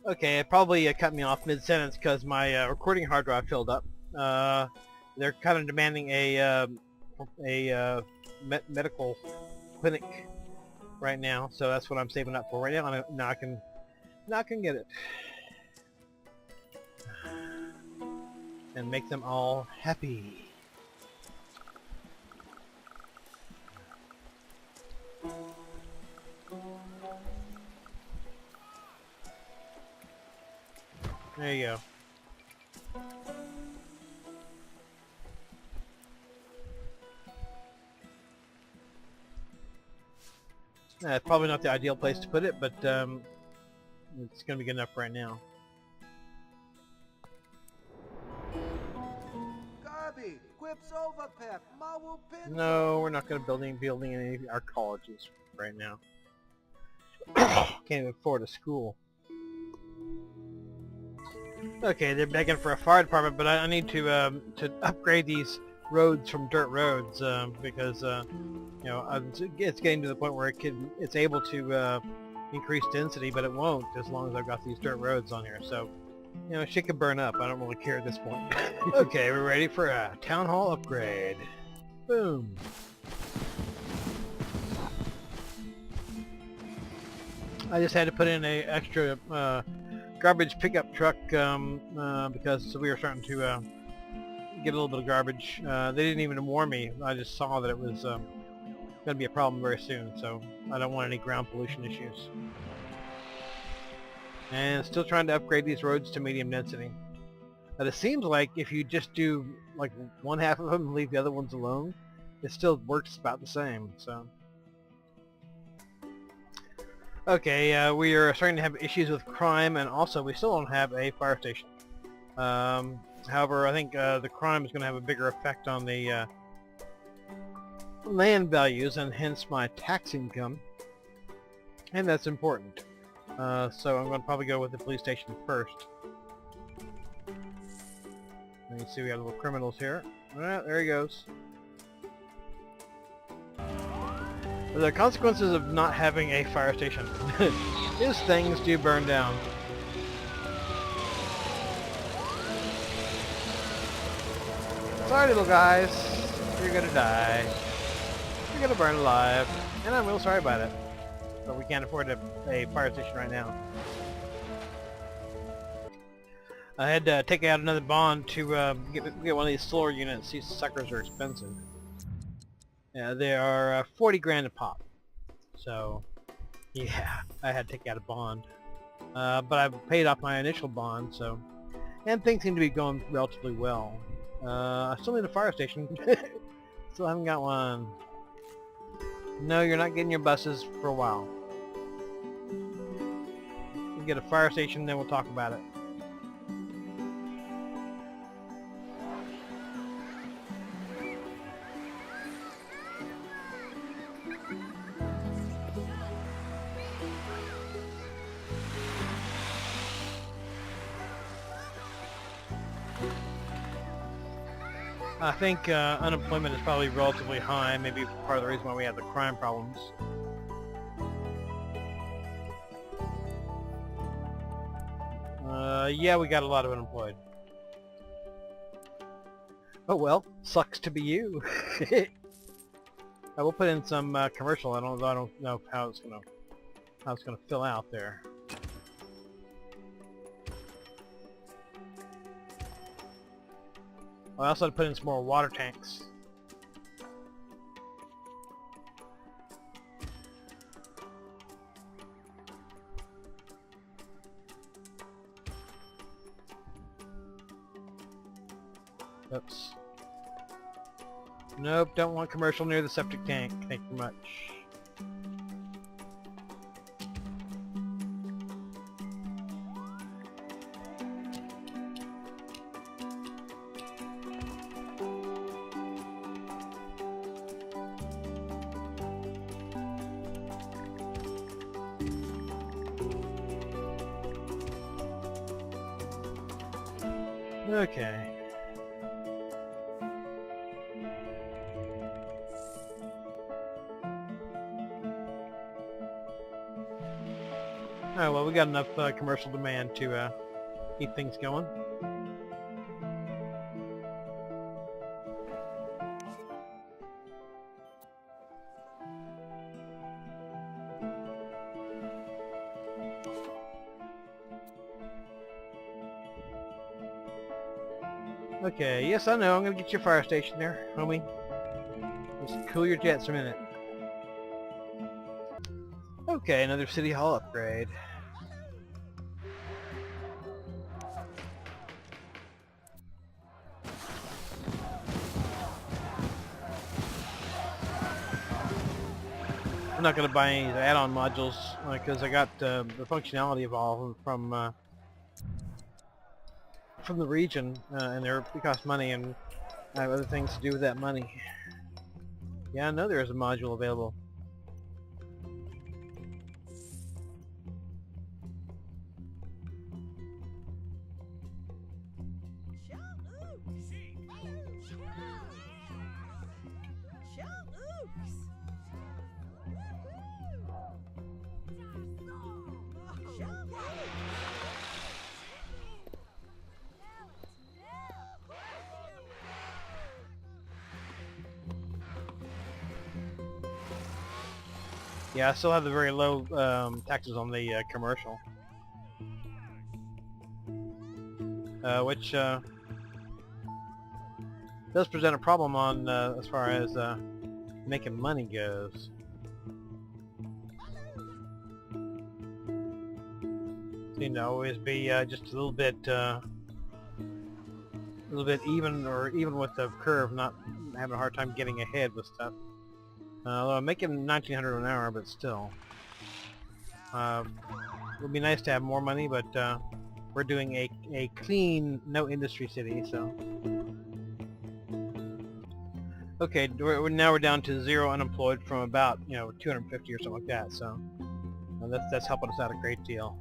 Okay, it probably cut me off mid-sentence because my recording hard drive filled up. They're kind of demanding a medical clinic right now, so that's what I'm saving up for right now. And now I can get it and make them all happy. There you go. It's probably not the ideal place to put it, but it's going to be good enough right now. No, we're not going to building any of our colleges right now. Can't even afford a school. Okay, they're begging for a fire department, but I need to upgrade these roads from dirt roads because you know, it's getting to the point where it's able to increase density, but it won't as long as I've got these dirt roads on here. So, you know, shit could burn up. I don't really care at this point. Okay, we're ready for a town hall upgrade. Boom. I just had to put in a extra garbage pickup truck because we were starting to get a little bit of garbage. They didn't even warn me. I just saw that it was going to be a problem very soon, so I don't want any ground pollution issues. And still trying to upgrade these roads to medium density. But it seems like if you just do like one half of them and leave the other ones alone, it still works about the same. So. Okay, we are starting to have issues with crime, and also we still don't have a fire station. However, I think the crime is going to have a bigger effect on the land values, and hence my tax income, and that's important. So I'm going to probably go with the police station first. And you see we have little criminals here. Alright, there he goes. The consequences of not having a fire station is things do burn down. Sorry, little guys. You're gonna die. You're gonna burn alive. And I'm real sorry about it. But we can't afford a fire station right now. I had to take out another bond to get one of these solar units. These suckers are expensive. Yeah, they are 40 grand a pop. So, yeah, I had to take out a bond. But I've paid off my initial bond, so... And things seem to be going relatively well. I still need a fire station. Still haven't got one. No, you're not getting your buses for a while. We'll get a fire station, then we'll talk about it. I think unemployment is probably relatively high, maybe part of the reason why we have the crime problems. Yeah, we got a lot of unemployed. Oh well, sucks to be you. I will put in some commercial. I don't know how it's gonna fill out there. I also had to put in some more water tanks. Oops. Nope, don't want commercial near the septic tank. Thank you much. Okay. Oh well, we got enough commercial demand to keep things going. Okay, yes I know, I'm gonna get you a fire station there, homie. Just cool your jets a minute. Okay, another city hall upgrade. I'm not going to buy any add-on modules because I got the functionality evolved from the region, and they cost money, and I have other things to do with that money. Yeah, I know there is a module available. Yeah, I still have the very low taxes on the commercial, which does present a problem on as far as making money goes. Seem to always be just a little bit even, or even with the curve, not having a hard time getting ahead with stuff. Although I'm making 1900 an hour, but still. It would be nice to have more money, but we're doing a clean, no industry city, so. Okay, now we're down to 0 unemployed from about, 250 or something like that, so that's helping us out a great deal.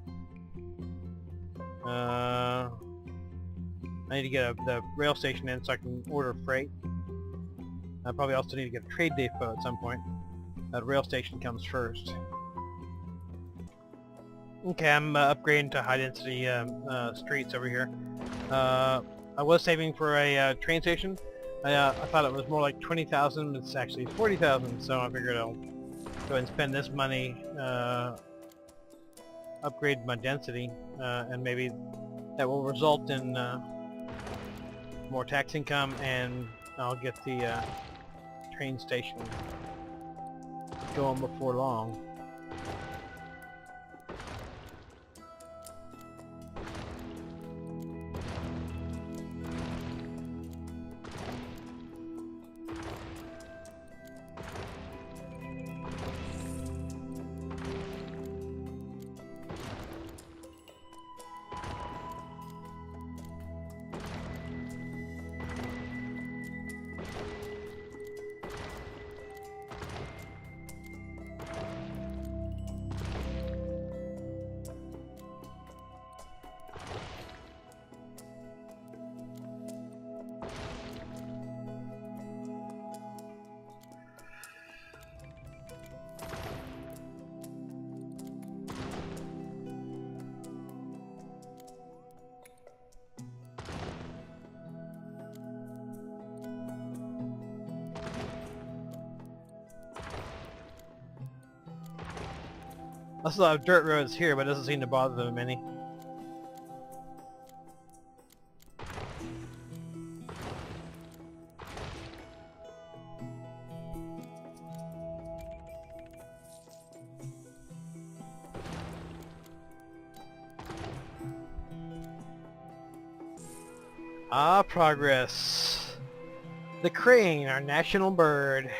I need to get the rail station in so I can order freight. I probably also need to get a trade depot at some point. That rail station comes first. Okay, I'm upgrading to high-density streets over here. I was saving for a train station. I thought it was more like 20,000. It's actually 40,000, so I figured I'll go ahead and spend this money, upgrade my density, and maybe that will result in more tax income, and I'll get the train station going before long. I still have dirt roads here, but it doesn't seem to bother them any. Ah, progress. The crane, our national bird.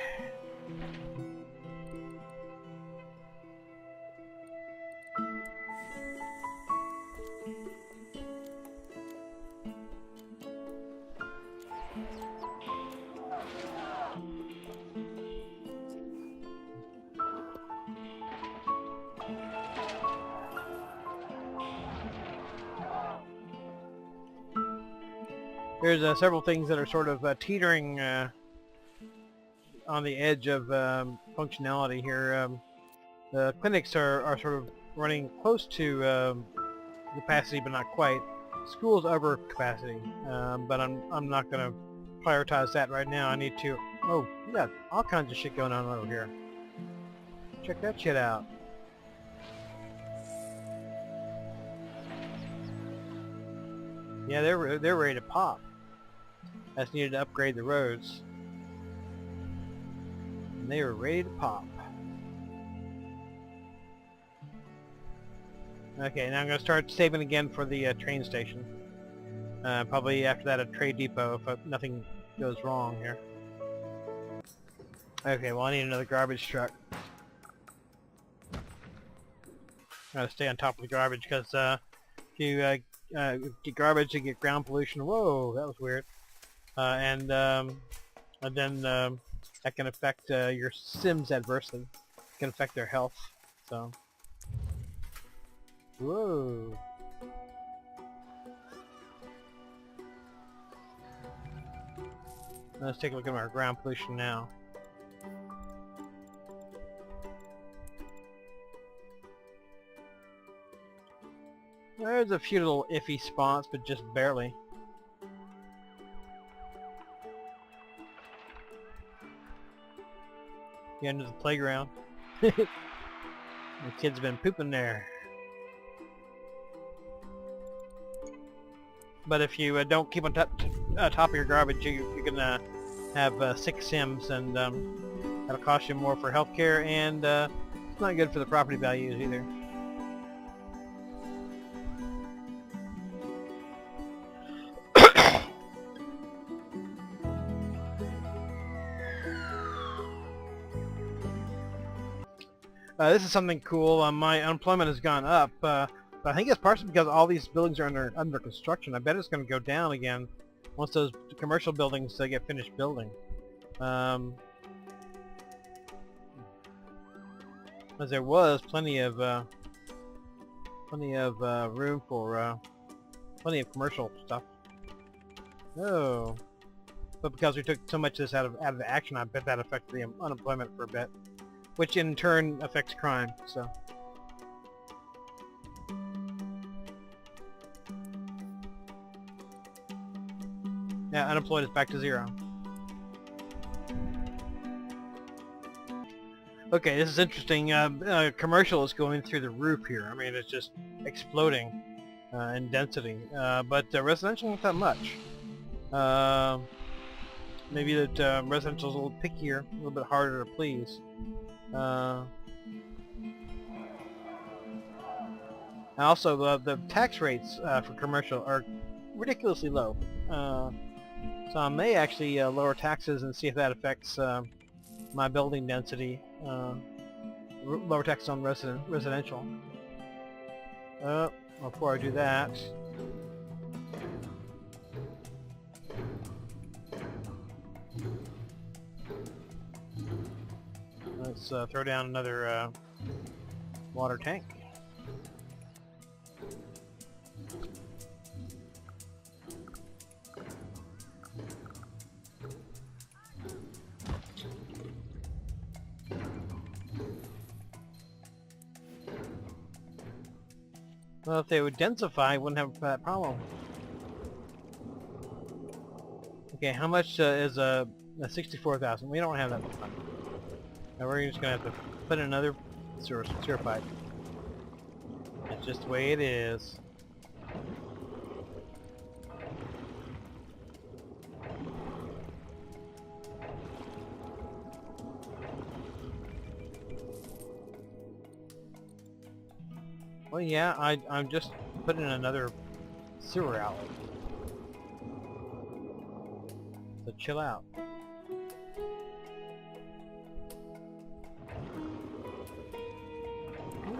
There's several things that are sort of teetering on the edge of functionality here. The clinics are sort of running close to capacity, but not quite. School's over capacity, but I'm not gonna prioritize that right now. I need to. Oh, we got all kinds of shit going on over here. Check that shit out. Yeah, they're ready to pop. I just needed to upgrade the roads, and they were ready to pop. Okay, now I'm gonna start saving again for the train station. Probably after that a trade depot if nothing goes wrong here. Okay, well I need another garbage truck. Gotta stay on top of the garbage because if you get garbage, you get ground pollution. Whoa, that was weird. And then that can affect your Sims adversely. It can affect their health. So. Whoa. Let's take a look at our ground pollution now. There's a few little iffy spots, but just barely. The end of the playground. The kids have been pooping there. But if you don't keep on top of your garbage, you're gonna have sick Sims, and that'll cost you more for healthcare, and it's not good for the property values either. This is something cool. My unemployment has gone up, but I think it's partially because all these buildings are under construction. I bet it's going to go down again once those commercial buildings get finished building. As there was plenty of room for plenty of commercial stuff. Oh, but because we took so much of this out of the action, I bet that affected the unemployment for a bit, which in turn affects crime. So. Yeah, unemployed is back to 0. Okay, this is interesting. Commercial is going through the roof here. I mean, it's just exploding in density. But residential not that much. Maybe that residential is a little pickier, a little bit harder to please. Also, the tax rates for commercial are ridiculously low. So I may actually lower taxes and see if that affects my building density. Lower taxes on residential. Before I do that, let's throw down another water tank. Well, if they would densify, I wouldn't have that problem. Okay, how much is a 64,000? We don't have that much money. Now we're just gonna have to put in another sewer pipe. That's just the way it is. Well, yeah, I'm just putting in another sewer outlet. So chill out.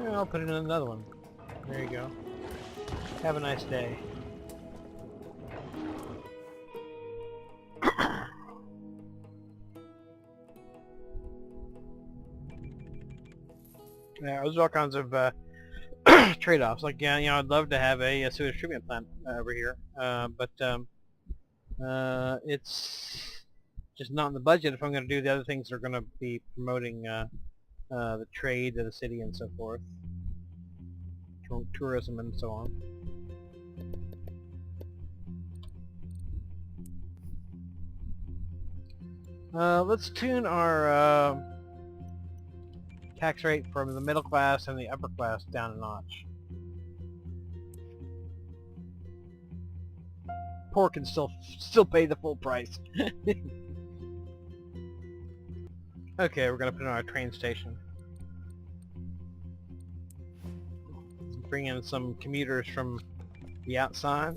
Yeah, I'll put in another one. There you go. Have a nice day. Yeah, there's all kinds of trade-offs. Like, yeah, I'd love to have a sewage treatment plant over here, but it's just not in the budget if I'm going to do the other things that are going to be promoting the trade of the city and so forth. tourism and so on. Let's tune our tax rate from the middle class and the upper class down a notch. Poor can still pay the full price. Okay, we're gonna put in our train station. Bring in some commuters from the outside.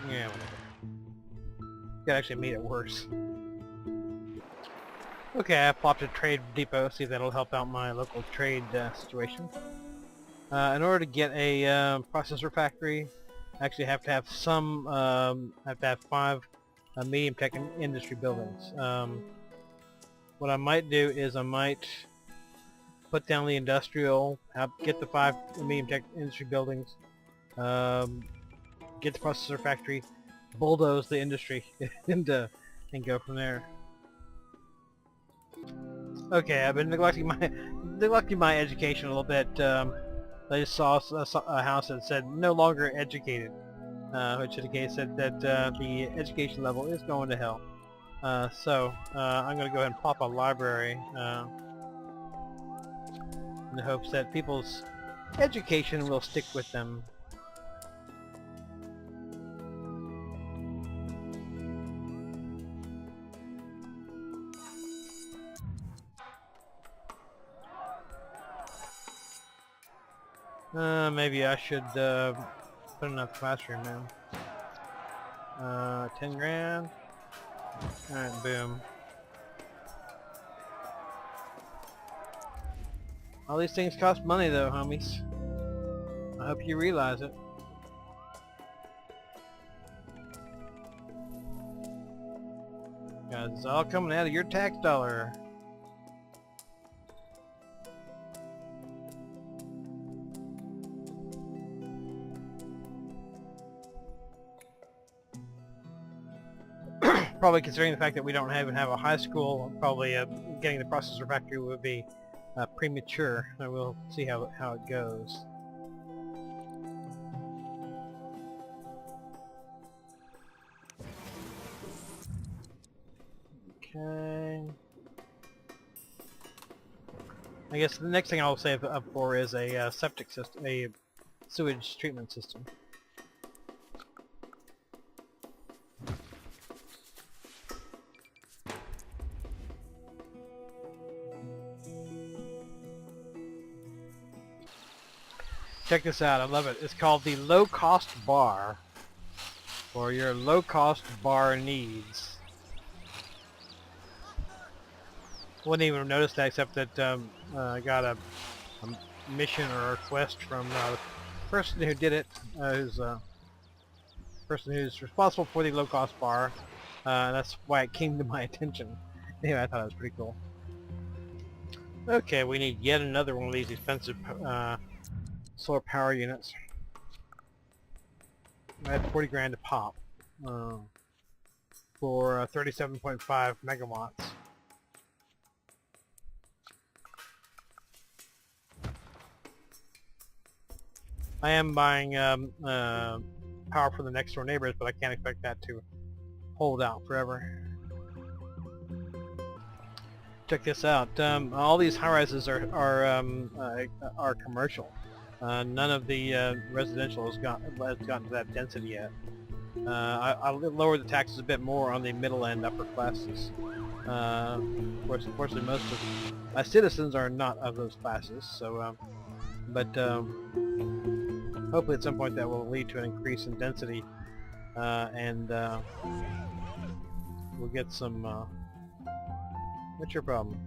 Yeah, whatever. Could actually made it worse. Okay, I popped a trade depot, see if that'll help out my local trade situation. In order to get a processor factory, I actually have to have some, have to have 5 medium tech industry buildings. What I might do is I might put down the industrial, get the 5 medium tech industry buildings, get the processor factory, bulldoze the industry, and go from there. Okay, I've been neglecting my education a little bit. I just saw a house that said no longer educated, which indicates that the education level is going to hell. So I'm going to go ahead and pop a library in the hopes that people's education will stick with them. Maybe I should put enough classroom in. 10 grand. Alright, boom. All these things cost money though, homies. I hope you realize it. Guys, it's all coming out of your tax dollar. Probably considering the fact that we don't even have a high school, probably getting the processor factory would be premature. And we'll see how it goes. Okay. I guess the next thing I'll save up for is a septic system, a sewage treatment system. Check this out, I love it. It's called the low-cost bar for your low-cost bar needs. Wouldn't even have noticed that except that I got a mission or a request from the person who did it, who's person who's responsible for the low-cost bar. That's why it came to my attention. Anyway, I thought it was pretty cool. Okay, we need yet another one of these expensive solar power units. I had 40 grand to pop for 37.5 megawatts. I am buying power from the next door neighbors, but I can't expect that to hold out forever. Check this out. All these high-rises are commercial. None of the residential has gotten to that density yet. I'll lower the taxes a bit more on the middle and upper classes. Of course, unfortunately, most of my citizens are not of those classes. So, but hopefully, at some point, that will lead to an increase in density, and we'll get some. What's your problem?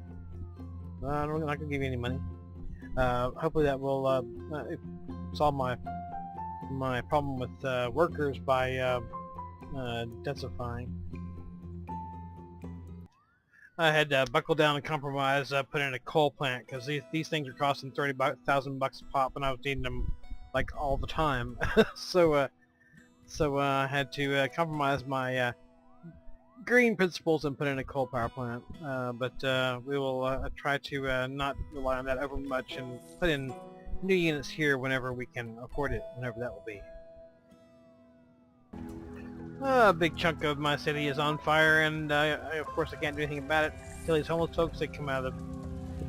I'm not gonna give you any money. Hopefully that will solve my problem with workers by densifying. I had to buckle down and compromise, put in a coal plant, because these things are costing $30,000 a pop, and I was needing them like all the time. so I had to compromise my green principles and put in a coal power plant. But we will try to not rely on that over much and put in new units here whenever we can afford it, whenever that will be. A big chunk of my city is on fire, and of course I can't do anything about it until these homeless folks that come out of the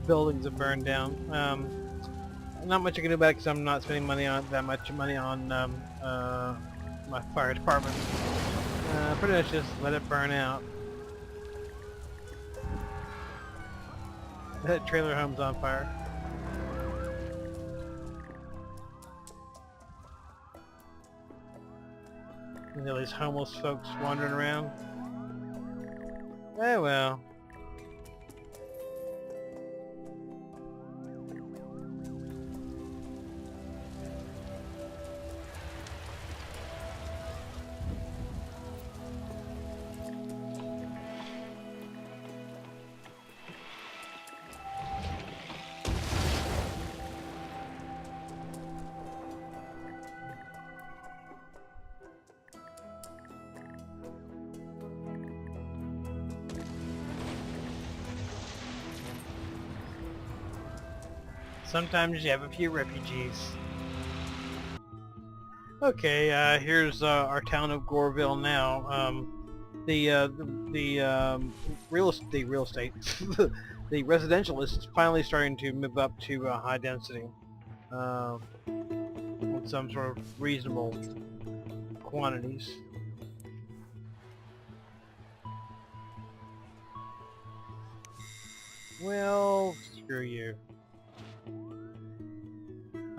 buildings that burned down. Not much I can do about it because I'm not spending that much money on my fire department. Pretty much just let it burn out. That trailer home's on fire. And all these homeless folks wandering around. Eh, well. Sometimes you have a few refugees. Okay, here's our town of Goreville now. The real estate, the residential is finally starting to move up to high density, with some sort of reasonable quantities. Well, screw you.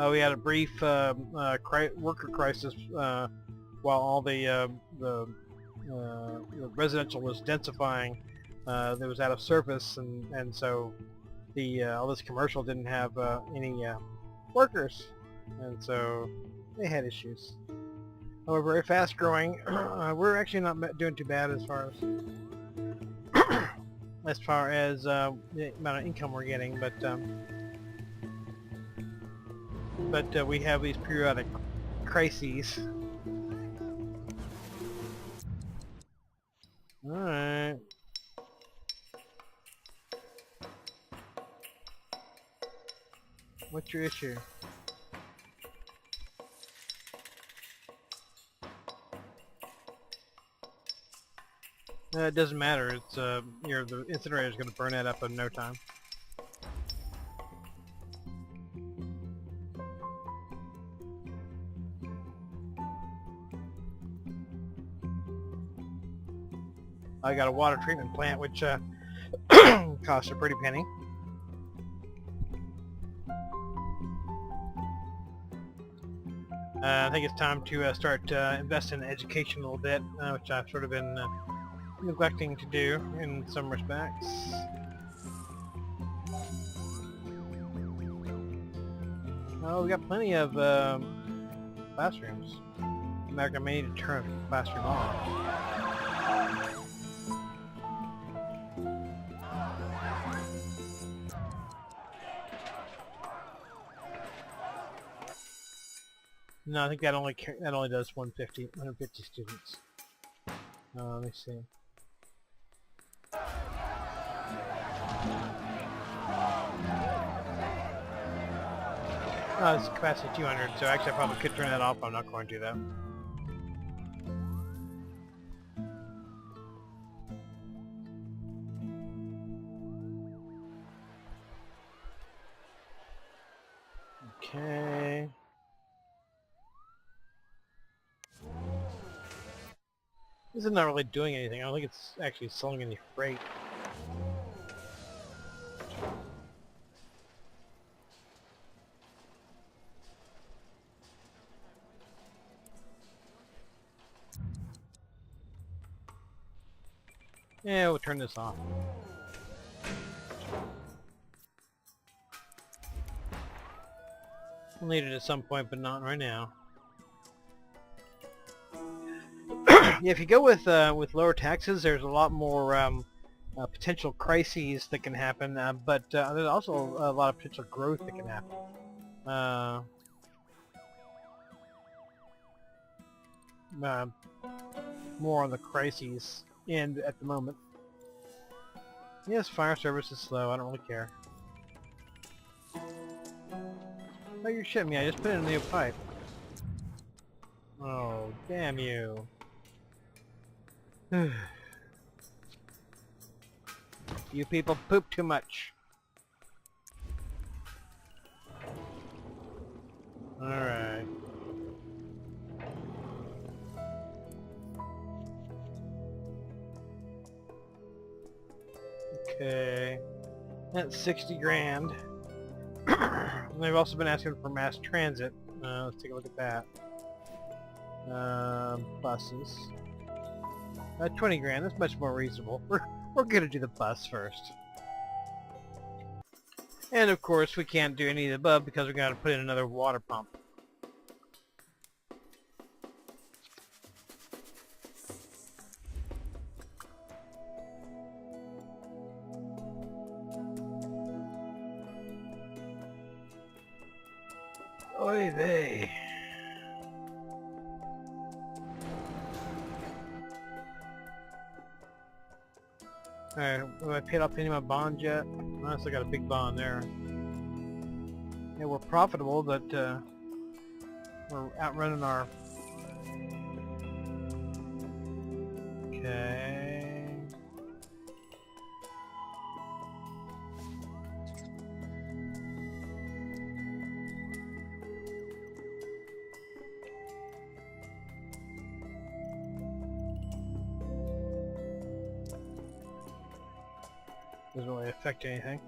We had a brief worker crisis while all the residential was densifying. That was out of service, and so all this commercial didn't have any workers, and so they had issues. We're very fast growing. We're actually not doing too bad as far as the amount of income we're getting, but we have these periodic crises. Alright. What's your issue? It doesn't matter. It's the incinerator is going to burn that up in no time. I got a water treatment plant, which costs a pretty penny. I think it's time to start investing in education a little bit, which I've sort of been neglecting to do in some respects. Oh, we got plenty of classrooms. In fact, I may need to turn a classroom off. No, I think that only does 150 students. Let me see. Oh, it's capacity 200, so actually I probably could turn that off, but I'm not going to though. Okay. This is not really doing anything. I don't think it's actually selling any freight. Yeah, we'll turn this off. We'll need it at some point, but not right now. Yeah, if you go with lower taxes, there's a lot more potential crises that can happen, but there's also a lot of potential growth that can happen. More on the crises end at the moment. Yes, fire service is slow. I don't really care. Oh, you're shitting me. I just put in a new pipe. Oh, damn you. You people poop too much. Alright. Okay. That's 60 grand. They've also been asking for mass transit. Let's take a look at that. Buses. 20 grand, that's much more reasonable. We're gonna do the bus first. And of course we can't do any of the above because we gotta put in another water pump. Oy vey. Alright, have I paid off any of my bonds yet? I still got a big bond there. Yeah, we're profitable, but we're outrunning our... Okay... Doesn't really affect anything.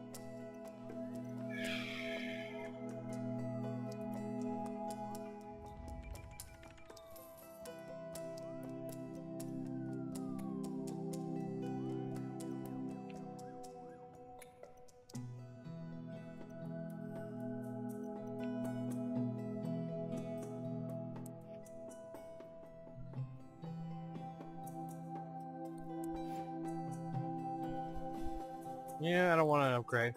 Yeah, I don't want to upgrade.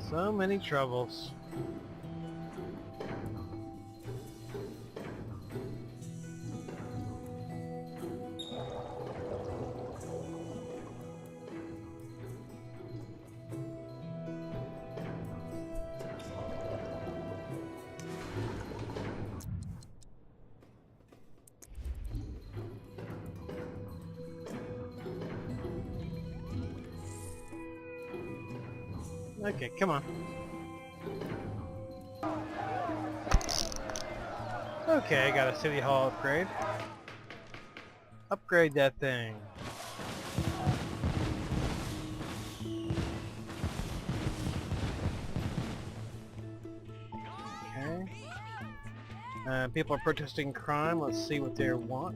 So many troubles. Okay, come on. Okay, I got a city hall upgrade. Upgrade that thing. Okay. People are protesting crime. Let's see what they want.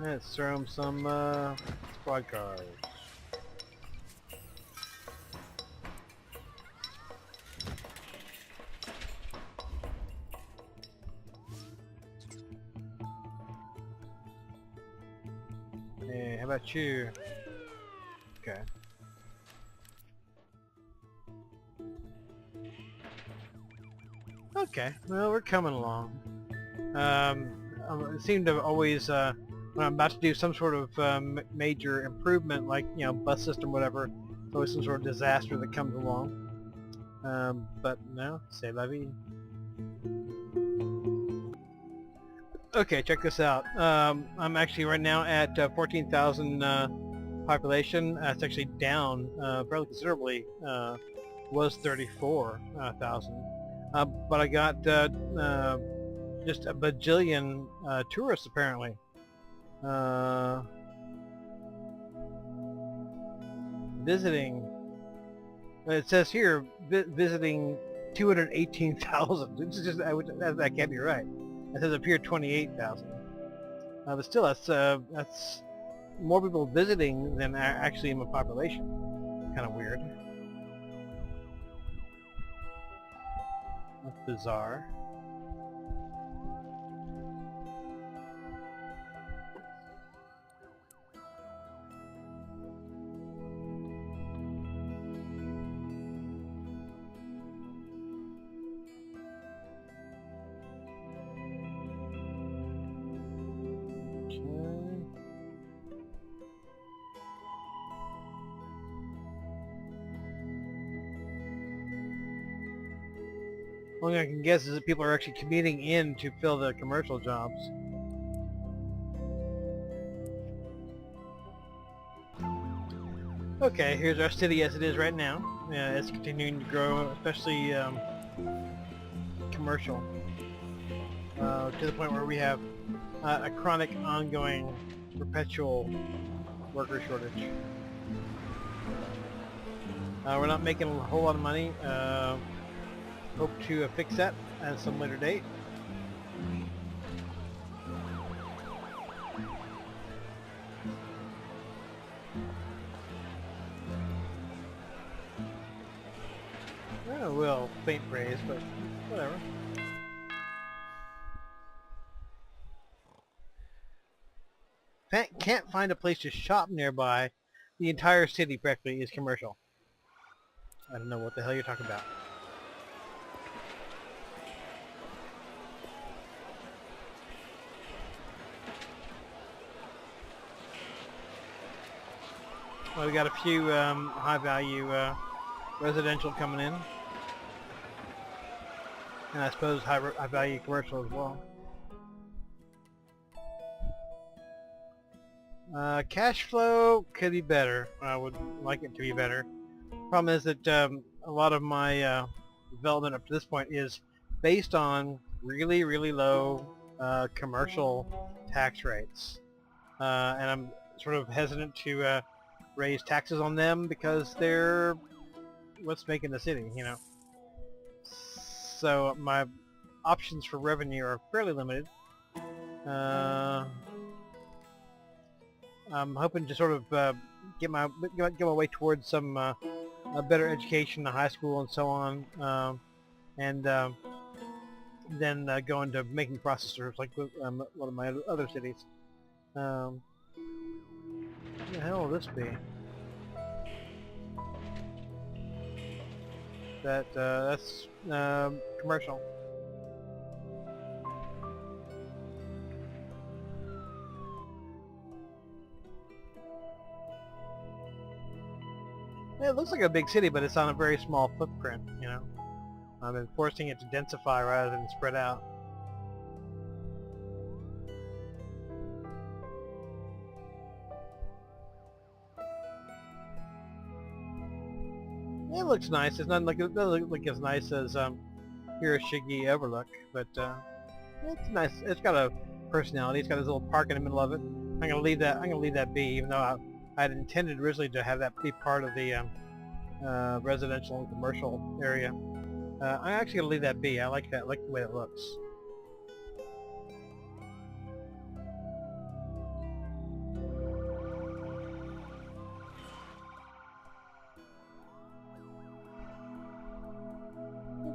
Let's throw them some squad cars. Hey, how about you? Okay. Okay, well, we're coming along. It seemed to always, when I'm about to do some sort of major improvement, like, you know, bus system, whatever, it's always some sort of disaster that comes along. But no, c'est la vie. Okay, check this out. I'm actually right now at 14,000 population. It's actually down fairly considerably. Was 34,000. But I got just a bajillion tourists apparently. visiting. It says here visiting 218,000. It's just that can't be right. It says up here 28,000. But still, that's more people visiting than actually in the population. Kind of weird. That's bizarre. Only I can guess is that people are actually commuting in to fill the commercial jobs. Okay, here's our city as it is right now. It's continuing to grow, especially commercial, to the point where we have a chronic, ongoing, perpetual worker shortage. We're not making a whole lot of money. Hope to fix that at some later date. Well, faint praise, but whatever. Can't find a place to shop nearby. The entire city practically is commercial. I don't know what the hell you're talking about. Well, we got a few high-value residential coming in, and I suppose high-value commercial as well. Cash flow could be better. I would like it to be better. Problem is that a lot of my development up to this point is based on really, really low commercial tax rates, and I'm sort of hesitant to raise taxes on them because they're what's making the city, you know. So my options for revenue are fairly limited. I'm hoping to sort of get my way towards some a better education, a high school, and so on, and then go into making processors like one of my other cities. What the hell will this be? That's commercial. Yeah, it looks like a big city, but it's on a very small footprint, you know. I've been forcing it to densify rather than spread out. It looks nice. It's not like it doesn't look as nice as Hiroshige Overlook, but it's nice. It's got a personality. It's got this little park in the middle of it. I'm gonna leave that be, even though I had intended originally to have that be part of the residential and commercial area. I'm actually gonna leave that be. I like that. I like the way it looks.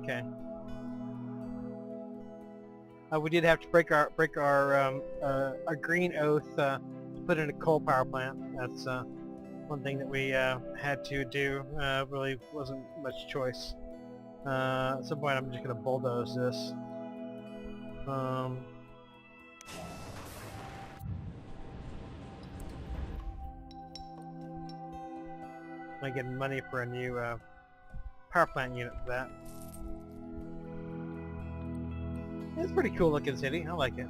Okay. We did have to break our green oath to put in a coal power plant. That's one thing that we had to do. Really wasn't much choice. At some point, I'm just gonna bulldoze this. Am I getting money for a new power plant unit for that? It's a pretty cool looking city. I like it.